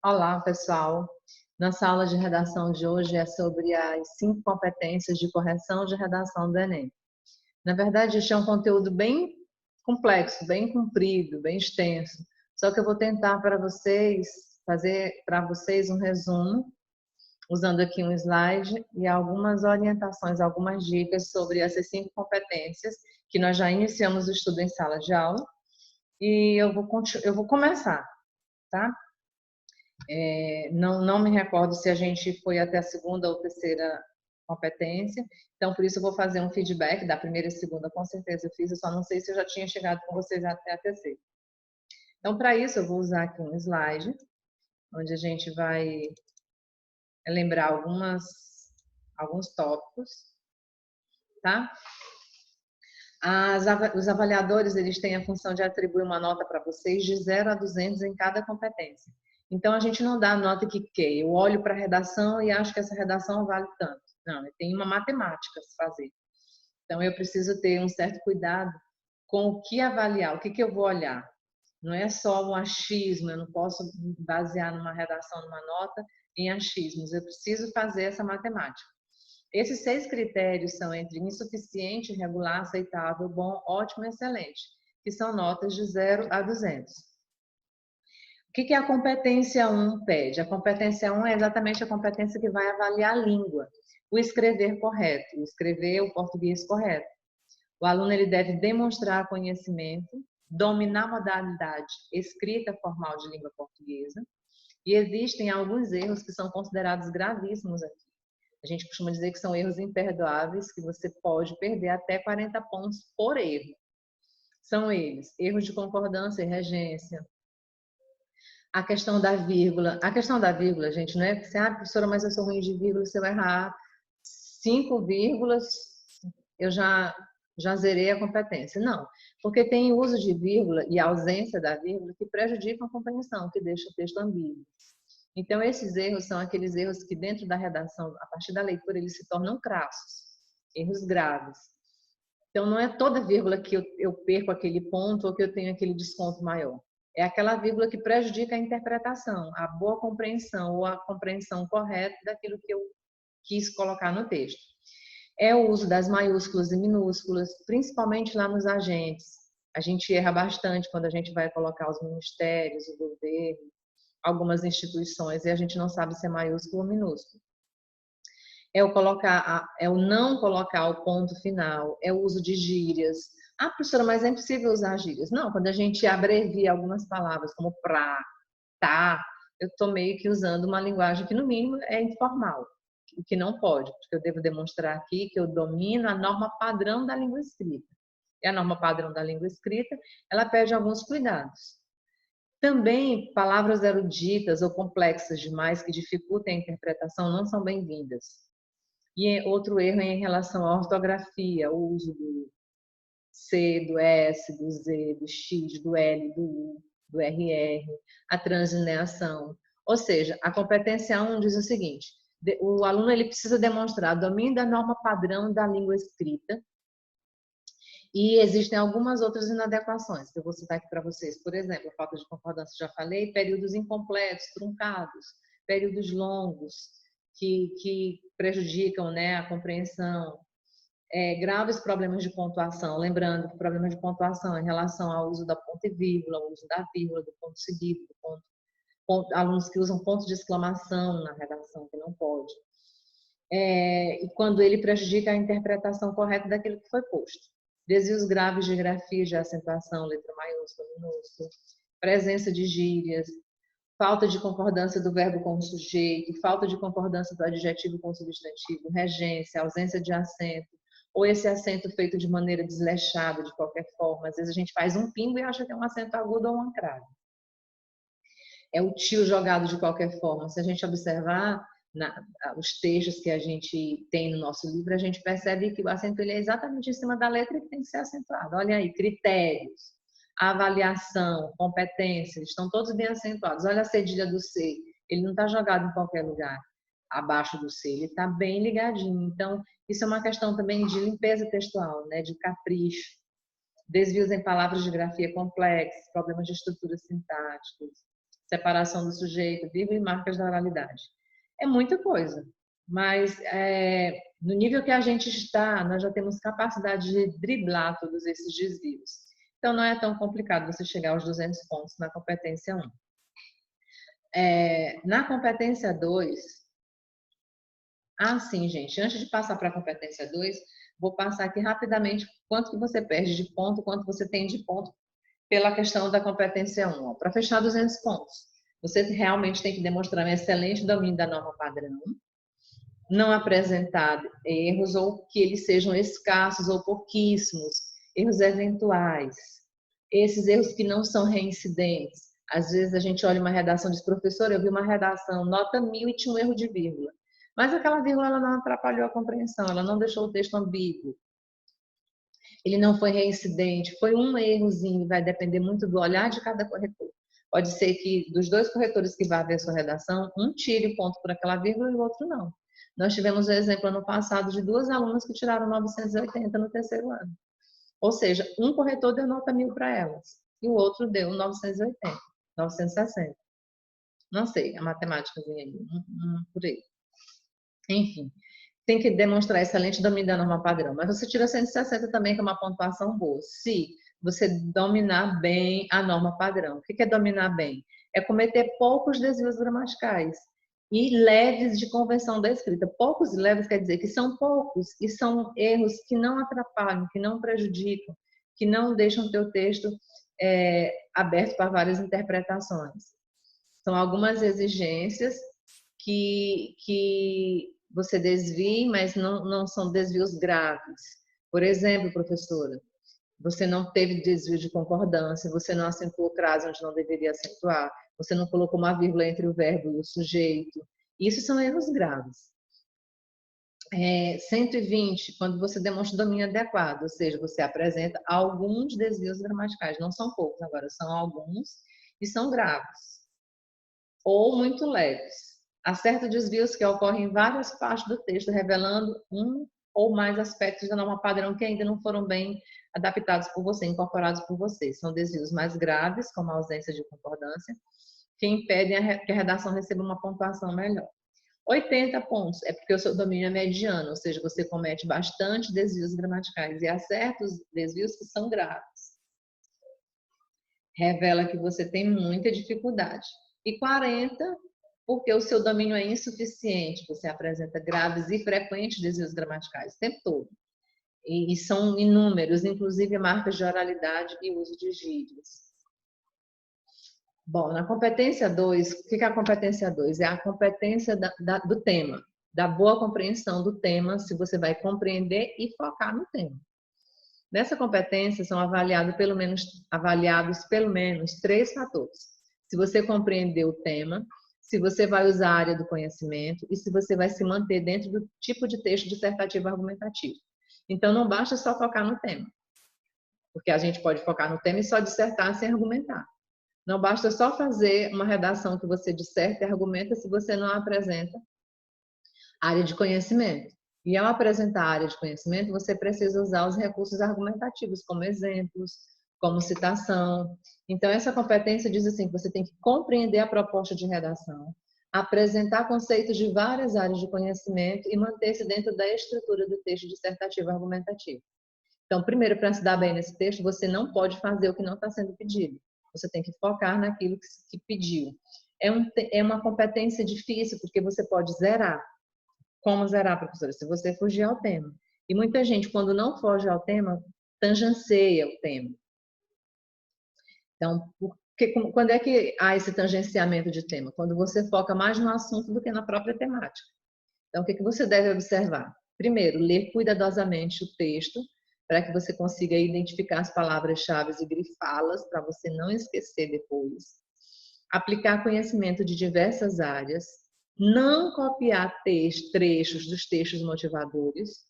Olá, pessoal. Nossa aula de redação de hoje é sobre as 5 competências de correção de redação do Enem. Na verdade, este é um conteúdo bem complexo, bem comprido, bem extenso. Só que eu vou tentar fazer para vocês um resumo, usando aqui um slide e algumas orientações, algumas dicas sobre essas 5 competências que nós já iniciamos o estudo em sala de aula. E eu vou começar, tá? Não me recordo se a gente foi até a segunda ou terceira competência, então por isso eu vou fazer um feedback da primeira e segunda, com certeza eu fiz, eu só não sei se eu já tinha chegado com vocês até a terceira. Então, para isso, eu vou usar aqui um slide, onde a gente vai lembrar alguns tópicos, tá? Os avaliadores, eles têm a função de atribuir uma nota para vocês de 0 a 200 em cada competência. Então, a gente não dá a nota que quer. Eu olho para a redação e acho que essa redação vale tanto. Não, tem uma matemática a se fazer. Então, eu preciso ter um certo cuidado com o que avaliar, o que eu vou olhar. Não é só um achismo, eu não posso basear numa redação, numa nota, em achismos. Eu preciso fazer essa matemática. Esses 6 critérios são entre insuficiente, regular, aceitável, bom, ótimo e excelente, que são notas de 0 a 200. O que a competência 1 pede? A competência 1 é exatamente a competência que vai avaliar a língua, o escrever correto, o escrever o português correto. O aluno ele deve demonstrar conhecimento, dominar a modalidade escrita formal de língua portuguesa, e existem alguns erros que são considerados gravíssimos aqui. A gente costuma dizer que são erros imperdoáveis, que você pode perder até 40 pontos por erro. São eles: erros de concordância e regência. A questão da vírgula. A questão da vírgula, gente, não é que você, professora, mas eu sou ruim de vírgula, se eu errar 5 vírgulas, eu já zerei a competência. Não, porque tem uso de vírgula e ausência da vírgula que prejudicam a compreensão, que deixa o texto ambíguo. Então, esses erros são aqueles erros que dentro da redação, a partir da leitura, eles se tornam crassos, erros graves. Então, não é toda vírgula que eu perco aquele ponto ou que eu tenho aquele desconto maior. É aquela vírgula que prejudica a interpretação, a boa compreensão ou a compreensão correta daquilo que eu quis colocar no texto. É o uso das maiúsculas e minúsculas, principalmente lá nos agentes. A gente erra bastante quando a gente vai colocar os ministérios, o governo, algumas instituições, e a gente não sabe se é maiúsculo ou minúsculo. É o não colocar o ponto final, é o uso de gírias. Professora, mas é impossível usar gírias. Não, quando a gente abrevia algumas palavras, como pra, tá, eu estou meio que usando uma linguagem que, no mínimo, é informal, o que não pode, porque eu devo demonstrar aqui que eu domino a norma padrão da língua escrita. E a norma padrão da língua escrita, ela pede alguns cuidados. Também, palavras eruditas ou complexas demais que dificultem a interpretação não são bem-vindas. E outro erro é em relação à ortografia, o uso do C, do S, do Z, do X, do L, do U, do RR, a translineação. Ou seja, a competência 1 diz o seguinte: o aluno ele precisa demonstrar domínio da norma padrão da língua escrita, e existem algumas outras inadequações que eu vou citar aqui para vocês. Por exemplo, falta de concordância, já falei, períodos incompletos, truncados, períodos longos, que prejudicam, né, a compreensão. Graves problemas de pontuação. Lembrando que problemas de pontuação em relação ao uso da ponta e vírgula, ao uso da vírgula, do ponto seguido, alunos que usam pontos de exclamação na redação, que não pode. E quando ele prejudica a interpretação correta daquilo que foi posto. Desvios graves de grafia, de acentuação, letra maiúscula, minúscula, presença de gírias, falta de concordância do verbo com o sujeito, falta de concordância do adjetivo com o substantivo, regência, ausência de acento, ou esse acento feito de maneira desleixada, de qualquer forma. Às vezes a gente faz um pingo e acha que é um acento agudo ou um ancravo. É o tio jogado de qualquer forma. Se a gente observar os textos que a gente tem no nosso livro, a gente percebe que o acento ele é exatamente em cima da letra que tem que ser acentuado. Olha aí, critérios, avaliação, competências, estão todos bem acentuados. Olha a cedilha do C, ele não está jogado em qualquer lugar abaixo do C, ele está bem ligadinho. Então, isso é uma questão também de limpeza textual, né, de capricho. Desvios em palavras de grafia complexas, problemas de estrutura sintática, separação do sujeito, vírgula e marcas da oralidade. É muita coisa, mas no nível que a gente está, nós já temos capacidade de driblar todos esses desvios. Então, não é tão complicado você chegar aos 200 pontos na competência 1. Na competência 2, sim, gente, antes de passar para a competência 2, vou passar aqui rapidamente quanto que você perde de ponto, quanto você tem de ponto pela questão da competência 1. Para fechar 200 pontos, você realmente tem que demonstrar um excelente domínio da norma padrão, não apresentar erros ou que eles sejam escassos ou pouquíssimos, erros eventuais, esses erros que não são reincidentes. Às vezes a gente olha uma redação e diz, professor, eu vi uma redação, nota 1000 e tinha um erro de vírgula. Mas aquela vírgula ela não atrapalhou a compreensão, ela não deixou o texto ambíguo. Ele não foi reincidente, foi um errozinho, vai depender muito do olhar de cada corretor. Pode ser que dos 2 corretores que vai ver a sua redação, um tire ponto por aquela vírgula e o outro não. Nós tivemos um exemplo ano passado de 2 alunas que tiraram 980 no terceiro ano. Ou seja, um corretor deu nota 1000 para elas e o outro deu 980, 960. Não sei, a matemáticazinha aí, por aí. Enfim, tem que demonstrar excelente domínio da norma padrão. Mas você tira 160 também, que é uma pontuação boa. Se você dominar bem a norma padrão. O que é dominar bem? É cometer poucos desvios gramaticais e leves de convenção da escrita. Poucos e leves quer dizer que são poucos e são erros que não atrapalham, que não prejudicam, que não deixam o teu texto aberto para várias interpretações. São algumas exigências que você desvie, mas não são desvios graves. Por exemplo, professora, você não teve desvio de concordância, você não acentuou crase onde não deveria acentuar, você não colocou uma vírgula entre o verbo e o sujeito. Isso são erros graves. 120, quando você demonstra domínio adequado, ou seja, você apresenta alguns desvios gramaticais, não são poucos, agora são alguns e são graves ou muito leves. Acerta desvios que ocorrem em várias partes do texto, revelando um ou mais aspectos da norma padrão que ainda não foram bem adaptados por você, incorporados por você. São desvios mais graves, como a ausência de concordância, que impedem que a redação receba uma pontuação melhor. 80 pontos é porque o seu domínio é mediano, ou seja, você comete bastante desvios gramaticais e acerta os desvios que são graves. Revela que você tem muita dificuldade. E 40, porque o seu domínio é insuficiente, você apresenta graves e frequentes desvios gramaticais o tempo todo. E são inúmeros, inclusive marcas de oralidade e uso de gírias. Bom, na competência 2, o que é a competência 2? É a competência do tema, da boa compreensão do tema, se você vai compreender e focar no tema. Nessa competência são avaliados pelo menos 3 fatores. Se você compreender o tema, se você vai usar a área do conhecimento e se você vai se manter dentro do tipo de texto dissertativo argumentativo. Então, não basta só focar no tema, porque a gente pode focar no tema e só dissertar sem argumentar. Não basta só fazer uma redação que você disserta e argumenta se você não apresenta área de conhecimento. E ao apresentar a área de conhecimento, você precisa usar os recursos argumentativos, como exemplos, como citação. Então, essa competência diz assim, que você tem que compreender a proposta de redação, apresentar conceitos de várias áreas de conhecimento e manter-se dentro da estrutura do texto dissertativo argumentativo. Então, primeiro, para se dar bem nesse texto, você não pode fazer o que não está sendo pedido. Você tem que focar naquilo que pediu. É uma competência difícil, porque você pode zerar. Como zerar, professora? Se você fugir ao tema. E muita gente, quando não foge ao tema, tangencia o tema. Então, quando é que há esse tangenciamento de tema? Quando você foca mais no assunto do que na própria temática. Então, o que você deve observar? Primeiro, ler cuidadosamente o texto, para que você consiga identificar as palavras-chave e grifá-las, para você não esquecer depois. Aplicar conhecimento de diversas áreas. Não copiar trechos dos textos motivadores.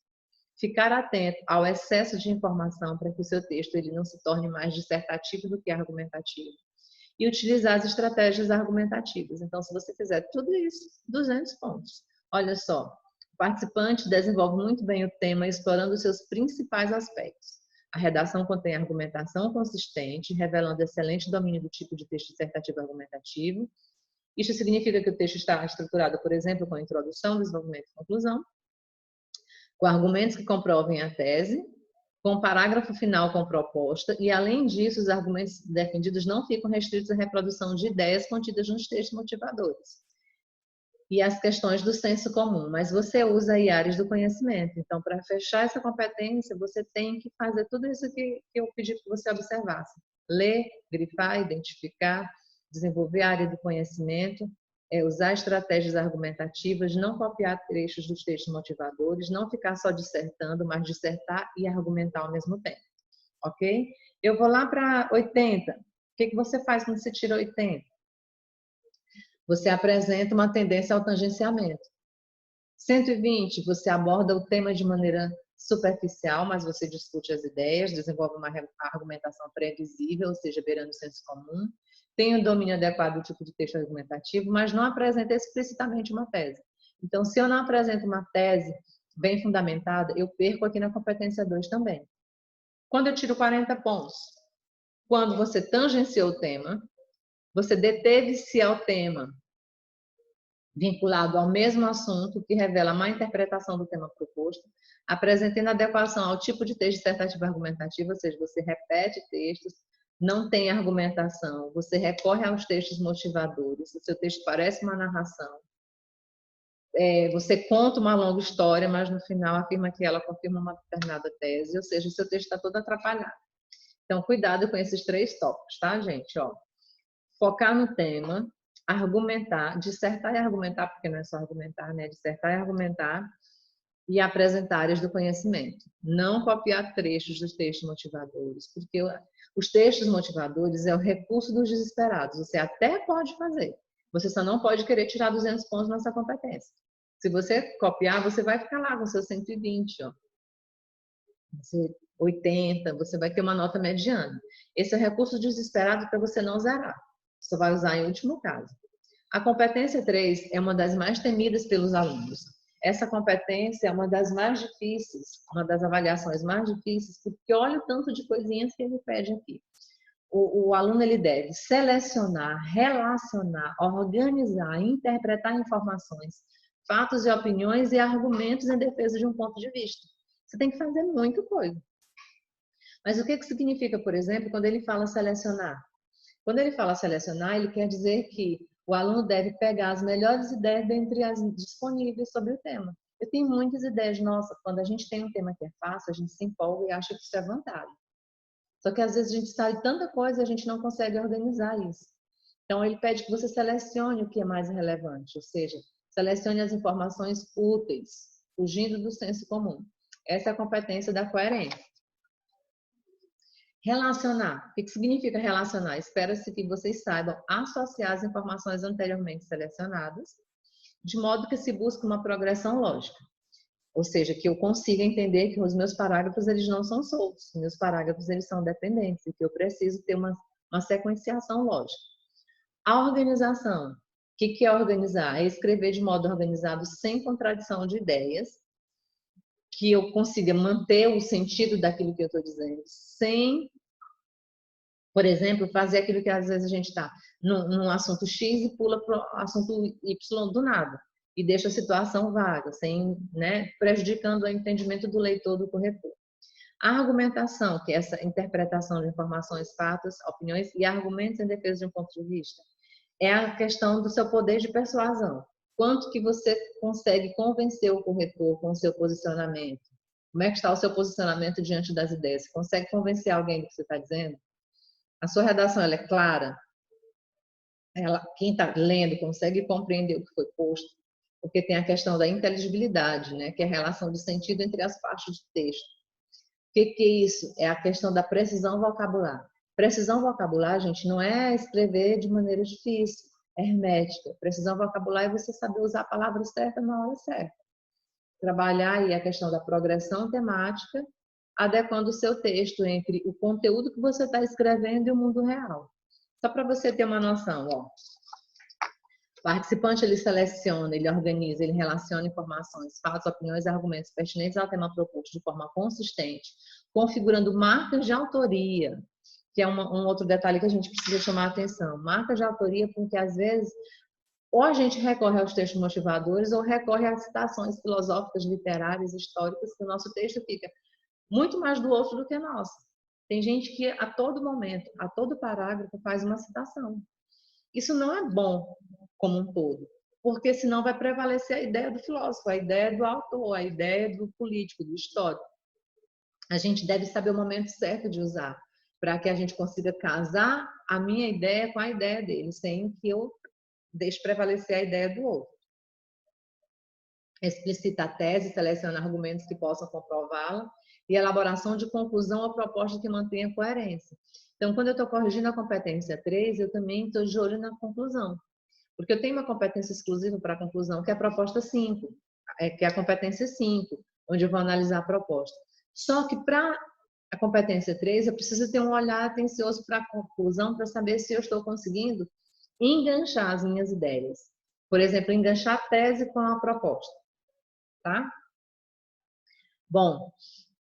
Ficar atento ao excesso de informação para que o seu texto ele não se torne mais dissertativo do que argumentativo. E utilizar as estratégias argumentativas. Então, se você fizer tudo isso, 200 pontos. Olha só, o participante desenvolve muito bem o tema, explorando os seus principais aspectos. A redação contém argumentação consistente, revelando excelente domínio do tipo de texto dissertativo argumentativo. Isso significa que o texto está estruturado, por exemplo, com introdução, desenvolvimento e conclusão, com argumentos que comprovem a tese, com o parágrafo final com proposta, e além disso, os argumentos defendidos não ficam restritos à reprodução de ideias contidas nos textos motivadores e as questões do senso comum, mas você usa aí áreas do conhecimento. Então, para fechar essa competência, você tem que fazer tudo isso que eu pedi que você observasse. Ler, grifar, identificar, desenvolver a área do conhecimento, usar estratégias argumentativas, não copiar trechos dos textos motivadores, não ficar só dissertando, mas dissertar e argumentar ao mesmo tempo. Ok? Eu vou lá para 80. O que você faz quando você tira 80? Você apresenta uma tendência ao tangenciamento. 120, você aborda o tema de maneira superficial, mas você discute as ideias, desenvolve uma argumentação previsível, ou seja, beirando o senso comum. Tem o domínio adequado do tipo de texto argumentativo, mas não apresenta explicitamente uma tese. Então, se eu não apresento uma tese bem fundamentada, eu perco aqui na competência 2 também. Quando eu tiro 40 pontos? Quando você tangenciou o tema, você deteve-se ao tema vinculado ao mesmo assunto que revela má interpretação do tema proposto, apresentando adequação ao tipo de texto dissertativo argumentativo, ou seja, você repete textos, não tem argumentação, você recorre aos textos motivadores, o seu texto parece uma narração, você conta uma longa história, mas no final afirma que ela confirma uma determinada tese, ou seja, o seu texto está todo atrapalhado. Então, cuidado com esses 3 tópicos, tá, gente? Ó, focar no tema, argumentar, dissertar e argumentar, porque não é só argumentar, né? Dissertar e argumentar e apresentar áreas do conhecimento. Não copiar trechos dos textos motivadores, porque os textos motivadores é o recurso dos desesperados. Você até pode fazer, você só não pode querer tirar 200 pontos nessa competência. Se você copiar, você vai ficar lá com seus 120, ó. 80, você vai ter uma nota mediana. Esse é o recurso desesperado para você não zerar. Você vai usar em último caso. A competência 3 é uma das mais temidas pelos alunos. Essa competência é uma das mais difíceis, uma das avaliações mais difíceis, porque olha o tanto de coisinhas que ele pede aqui. O aluno ele deve selecionar, relacionar, organizar, interpretar informações, fatos e opiniões e argumentos em defesa de um ponto de vista. Você tem que fazer muita coisa. Mas o que significa, por exemplo, quando ele fala selecionar? Quando ele fala selecionar, ele quer dizer que o aluno deve pegar as melhores ideias dentre as disponíveis sobre o tema. Eu tenho muitas ideias, nossa, quando a gente tem um tema que é fácil, a gente se empolga e acha que isso é vantagem. Só que às vezes a gente sabe tanta coisa e a gente não consegue organizar isso. Então ele pede que você selecione o que é mais relevante, ou seja, selecione as informações úteis, fugindo do senso comum. Essa é a competência da coerência. Relacionar. O que significa relacionar? Espera-se que vocês saibam associar as informações anteriormente selecionadas, de modo que se busque uma progressão lógica. Ou seja, que eu consiga entender que os meus parágrafos eles não são soltos, meus parágrafos eles são dependentes e que eu preciso ter uma sequenciação lógica. A organização. O que é organizar? É escrever de modo organizado sem contradição de ideias, que eu consiga manter o sentido daquilo que eu estou dizendo, sem, por exemplo, fazer aquilo que às vezes a gente está num assunto X e pula para o assunto Y do nada, e deixa a situação vaga, sem, né, prejudicando o entendimento do leitor, do corretor. A argumentação, que é essa interpretação de informações, fatos, opiniões e argumentos em defesa de um ponto de vista, é a questão do seu poder de persuasão. Quanto que você consegue convencer o corretor com o seu posicionamento? Como é que está o seu posicionamento diante das ideias? Você consegue convencer alguém do que você está dizendo? A sua redação ela é clara? Quem está lendo consegue compreender o que foi posto? Porque tem a questão da inteligibilidade, né? Que é a relação de sentido entre as partes do texto. O que é isso? É a questão da precisão vocabular. Precisão vocabular, gente, não é escrever de maneira difícil, é hermética. Precisão vocabular é você saber usar a palavra certa na hora certa. Trabalhar aí a questão da progressão temática, adequando o seu texto entre o conteúdo que você está escrevendo e o mundo real. Só para você ter uma noção, ó. O participante, ele seleciona, ele organiza, ele relaciona informações, fatos, opiniões e argumentos pertinentes ao tema proposto de forma consistente, configurando marcas de autoria, que é um outro detalhe que a gente precisa chamar a atenção. Marcas de autoria, porque às vezes ou a gente recorre aos textos motivadores ou recorre às citações filosóficas, literárias, históricas, que o nosso texto fica muito mais do outro do que nosso. Tem gente que a todo momento, a todo parágrafo, faz uma citação. Isso não é bom como um todo, porque senão vai prevalecer a ideia do filósofo, a ideia do autor, a ideia do político, do histórico. A gente deve saber o momento certo de usar, para que a gente consiga casar a minha ideia com a ideia dele, sem que eu deixe prevalecer a ideia do outro. Explicita a tese, seleciona argumentos que possam comprová-la e elaboração de conclusão ou proposta que mantenha coerência. Então, quando eu estou corrigindo a competência 3, eu também estou de olho na conclusão. Porque eu tenho uma competência exclusiva para a conclusão, que é a proposta 5, que é a competência 5, onde eu vou analisar a proposta. Só que para a competência 3, eu preciso ter um olhar atencioso para a conclusão, para saber se eu estou conseguindo enganchar as minhas ideias. Por exemplo, enganchar a tese com a proposta. Tá? Bom,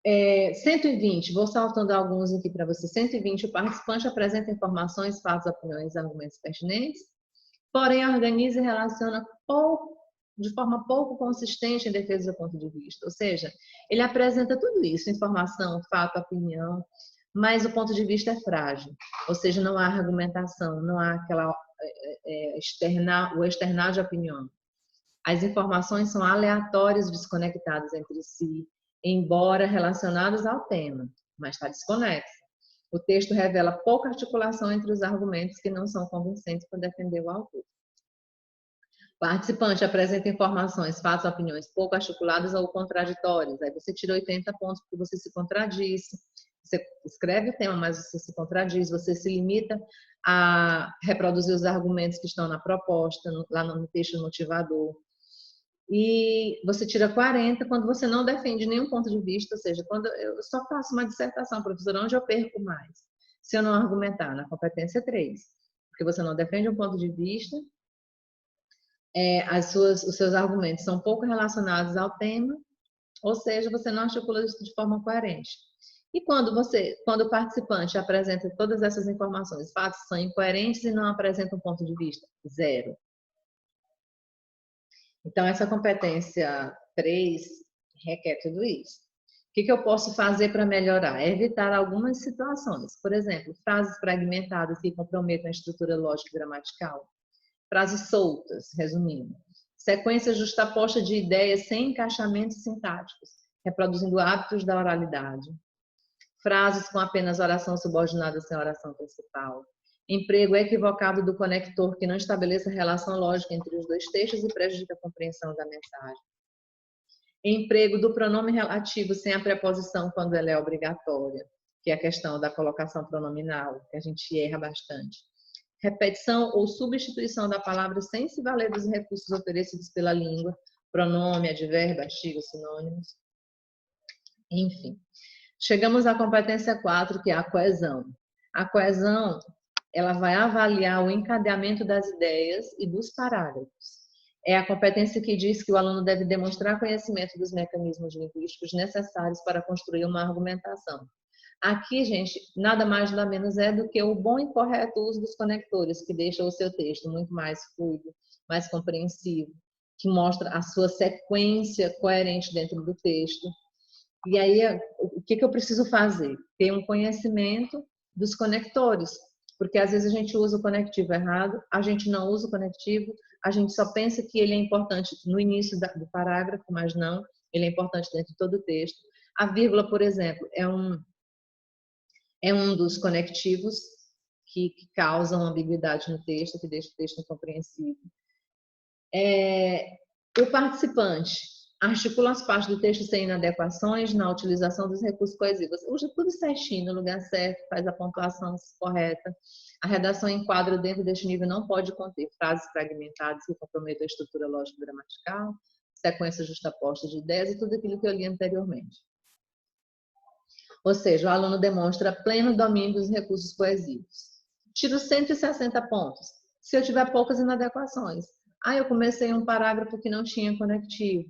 120, vou saltando alguns aqui para você. 120, o participante apresenta informações, fatos, opiniões e argumentos pertinentes, porém organiza e relaciona de forma pouco consistente em defesa do ponto de vista. Ou seja, ele apresenta tudo isso, informação, fato, opinião, mas o ponto de vista é frágil. Ou seja, não há argumentação, não há aquela o externar de opinião. As informações são aleatórias, desconectadas entre si, embora relacionadas ao tema, mas está desconexa. O texto revela pouca articulação entre os argumentos que não são convincentes para defender o autor. O participante apresenta informações, fatos, opiniões pouco articuladas ou contraditórias. Aí você tira 80 pontos porque você se contradiz. Você escreve o tema, mas você se contradiz. Você se limita a reproduzir os argumentos que estão na proposta, lá no texto motivador. E você tira 40 quando você não defende nenhum ponto de vista, ou seja, quando eu só faço uma dissertação, professora, onde eu perco mais? Se eu não argumentar na competência 3, porque você não defende um ponto de vista, os seus argumentos são pouco relacionados ao tema, ou seja, você não articula isso de forma coerente. E quando o participante apresenta todas essas informações, fatos são incoerentes e não apresenta um ponto de vista? 0. Então, essa competência 3 requer tudo isso. O que eu posso fazer para melhorar? Evitar algumas situações. Por exemplo, frases fragmentadas que comprometam a estrutura lógica e gramatical. Frases soltas, resumindo. Sequência justaposta de ideias sem encaixamentos sintáticos, reproduzindo hábitos da oralidade. Frases com apenas oração subordinada sem oração principal. Emprego equivocado do conector que não estabeleça relação lógica entre os dois textos e prejudica a compreensão da mensagem. Emprego do pronome relativo sem a preposição quando ela é obrigatória, que é a questão da colocação pronominal, que a gente erra bastante. Repetição ou substituição da palavra sem se valer dos recursos oferecidos pela língua, pronome, advérbio, artigo, sinônimos. Enfim. Chegamos à competência 4, que é a coesão. A coesão, ela vai avaliar o encadeamento das ideias e dos parágrafos. É a competência que diz que o aluno deve demonstrar conhecimento dos mecanismos linguísticos necessários para construir uma argumentação. Aqui, gente, nada mais nada menos é do que o bom e correto uso dos conectores, que deixa o seu texto muito mais fluido, mais compreensivo, que mostra a sua sequência coerente dentro do texto. E aí, o que eu preciso fazer? Ter um conhecimento dos conectores, porque às vezes a gente usa o conectivo errado, a gente não usa o conectivo, a gente só pensa que ele é importante no início do parágrafo, mas não, ele é importante dentro de todo o texto. A vírgula, por exemplo, é um dos conectivos que causam ambiguidade no texto, que deixa o texto incompreensível. O participante articula as partes do texto sem inadequações na utilização dos recursos coesivos. Usa tudo certinho, no lugar certo, faz a pontuação correta. A redação em quadro dentro deste nível não pode conter frases fragmentadas que comprometam a estrutura lógica gramatical, sequência justaposta de ideias e tudo aquilo que eu li anteriormente. Ou seja, o aluno demonstra pleno domínio dos recursos coesivos. Tiro 160 pontos se eu tiver poucas inadequações. Eu comecei um parágrafo que não tinha conectivo,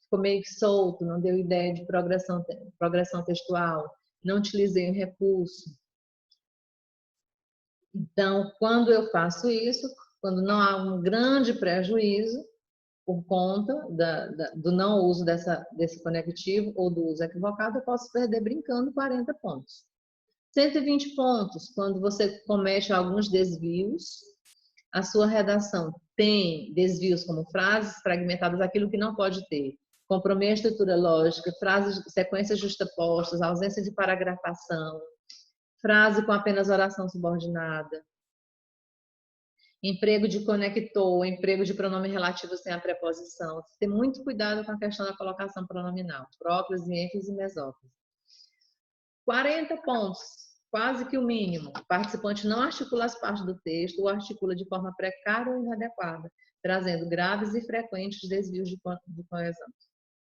ficou meio que solto, não deu ideia de progressão textual, não utilizei o recurso. Então, quando eu faço isso, quando não há um grande prejuízo por conta do não uso desse conectivo ou do uso equivocado, eu posso perder brincando 40 pontos. 120 pontos, quando você comete alguns desvios, a sua redação tem desvios como frases fragmentadas, aquilo que não pode ter, comprometer a estrutura lógica, frases, sequências justapostas, ausência de paragrafação, frase com apenas oração subordinada, emprego de conector, emprego de pronome relativo sem a preposição. Ter muito cuidado com a questão da colocação pronominal, próclise, ênfase e mesóclise. 40 pontos, quase que o mínimo. O participante não articula as partes do texto ou articula de forma precária ou inadequada, trazendo graves e frequentes desvios de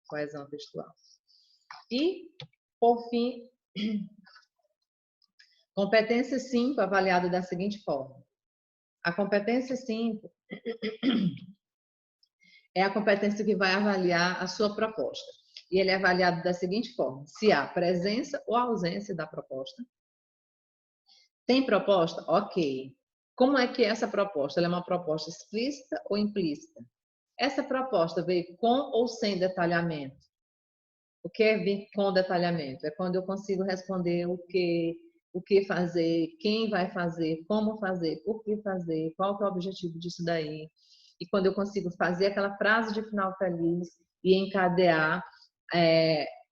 coesão textual. E, por fim, competência 5, avaliada da seguinte forma. A competência 5 é a competência que vai avaliar a sua proposta. E ele é avaliado da seguinte forma: se há presença ou ausência da proposta. Tem proposta? Ok. Como é que é essa proposta? Ela é uma proposta explícita ou implícita? Essa proposta veio com ou sem detalhamento? O que é vir com detalhamento? É quando eu consigo responder o que fazer, quem vai fazer, como fazer, por que fazer, qual que é o objetivo disso daí. E quando eu consigo fazer aquela frase de final feliz e encadear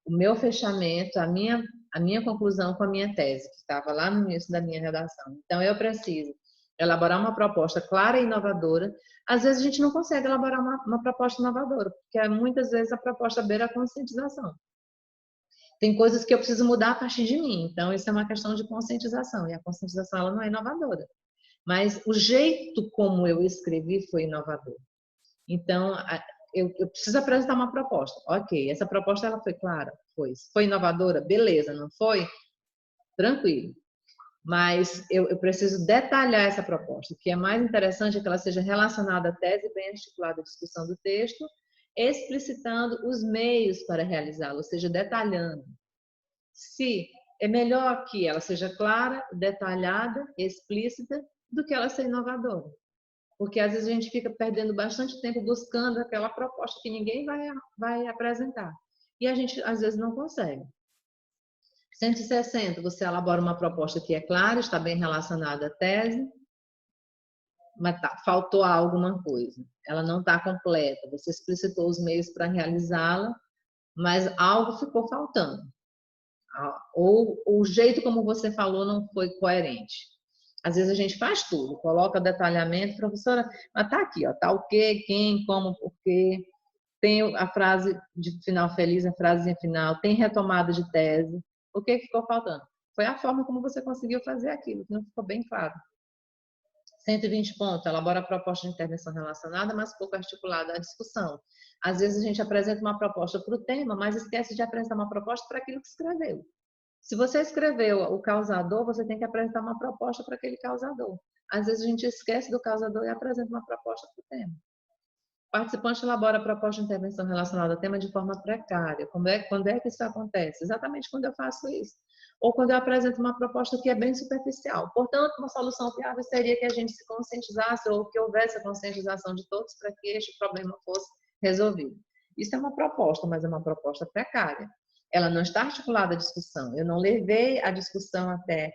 o meu fechamento, a minha conclusão com a minha tese, que estava lá no início da minha redação. Então, eu preciso elaborar uma proposta clara e inovadora. Às vezes, a gente não consegue elaborar uma proposta inovadora, porque muitas vezes a proposta beira a conscientização. Tem coisas que eu preciso mudar a partir de mim. Então, isso é uma questão de conscientização. E a conscientização, ela não é inovadora. Mas o jeito como eu escrevi foi inovador. Então, eu preciso apresentar uma proposta. Ok, essa proposta ela foi clara? Foi inovadora? Beleza, não foi? Tranquilo. Mas eu preciso detalhar essa proposta. O que é mais interessante é que ela seja relacionada à tese, bem articulada à discussão do texto, explicitando os meios para realizá-lo, ou seja, detalhando. Se é melhor que ela seja clara, detalhada, explícita, do que ela ser inovadora. Porque às vezes a gente fica perdendo bastante tempo buscando aquela proposta que ninguém vai apresentar. E a gente às vezes não consegue. 160, você elabora uma proposta que é clara, está bem relacionada à tese, mas faltou alguma coisa. Ela não está completa. Você explicitou os meios para realizá-la, mas algo ficou faltando. Ou o jeito como você falou não foi coerente. Às vezes a gente faz tudo, coloca detalhamento, professora, mas tá aqui, ó, tá o quê, quem, como, por quê. Tem a frase de final feliz, a frase final, tem retomada de tese. O que ficou faltando? Foi a forma como você conseguiu fazer aquilo, que não ficou bem claro. 120 pontos, elabora a proposta de intervenção relacionada, mas pouco articulada à discussão. Às vezes a gente apresenta uma proposta para o tema, mas esquece de apresentar uma proposta para aquilo que escreveu. Se você escreveu o causador, você tem que apresentar uma proposta para aquele causador. Às vezes a gente esquece do causador e apresenta uma proposta para o tema. O participante elabora a proposta de intervenção relacionada ao tema de forma precária. Quando é que isso acontece? Exatamente quando eu faço isso. Ou quando eu apresento uma proposta que é bem superficial. Portanto, uma solução viável seria que a gente se conscientizasse ou que houvesse a conscientização de todos para que este problema fosse resolvido. Isso é uma proposta, mas é uma proposta precária. Ela não está articulada à discussão. Eu não levei a discussão até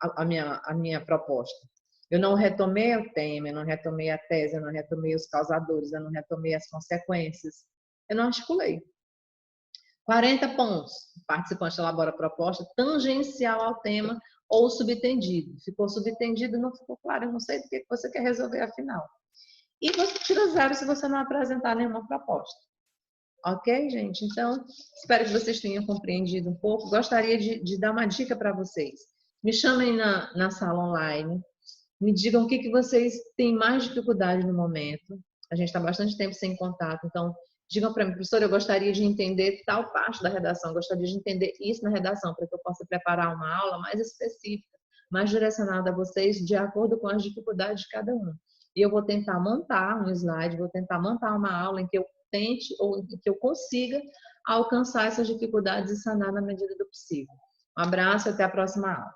a minha proposta. Eu não retomei o tema, eu não retomei a tese, eu não retomei os causadores, eu não retomei as consequências. Eu não articulei. 40 pontos. O participante elabora a proposta tangencial ao tema ou subtendido. Ficou subtendido, não ficou claro. Eu não sei do que você quer resolver afinal. E você tira 0 se você não apresentar nenhuma proposta. Ok, gente? Então, espero que vocês tenham compreendido um pouco. Gostaria de dar uma dica para vocês. Me chamem na sala online. Me digam o que vocês têm mais dificuldade no momento. A gente está bastante tempo sem contato, então digam para mim, professora, eu gostaria de entender tal parte da redação, gostaria de entender isso na redação, para que eu possa preparar uma aula mais específica, mais direcionada a vocês, de acordo com as dificuldades de cada um. E eu vou tentar montar um slide, vou tentar montar uma aula em que eu tente ou em que eu consiga alcançar essas dificuldades e sanar na medida do possível. Um abraço e até a próxima aula.